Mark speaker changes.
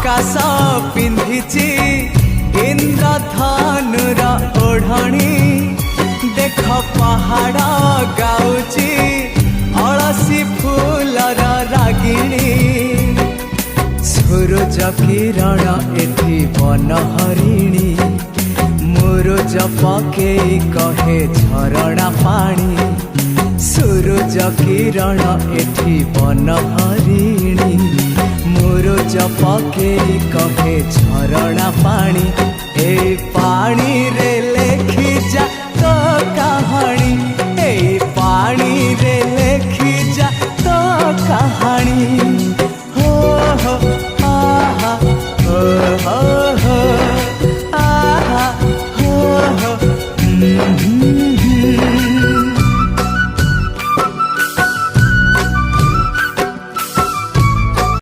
Speaker 1: आकाश पिंधिची इंद्रधनुर ओढ़णी देख पहाड़ गाउची अलसी फूलर रागिणी सूरज किरण एठी बनहरिणी मुरुज पकेई कहे झरणा पानी सूरज किरण एठी बनहरिणी मुरुज पकेई कहे झरणा पानी ए पानी रे लेखे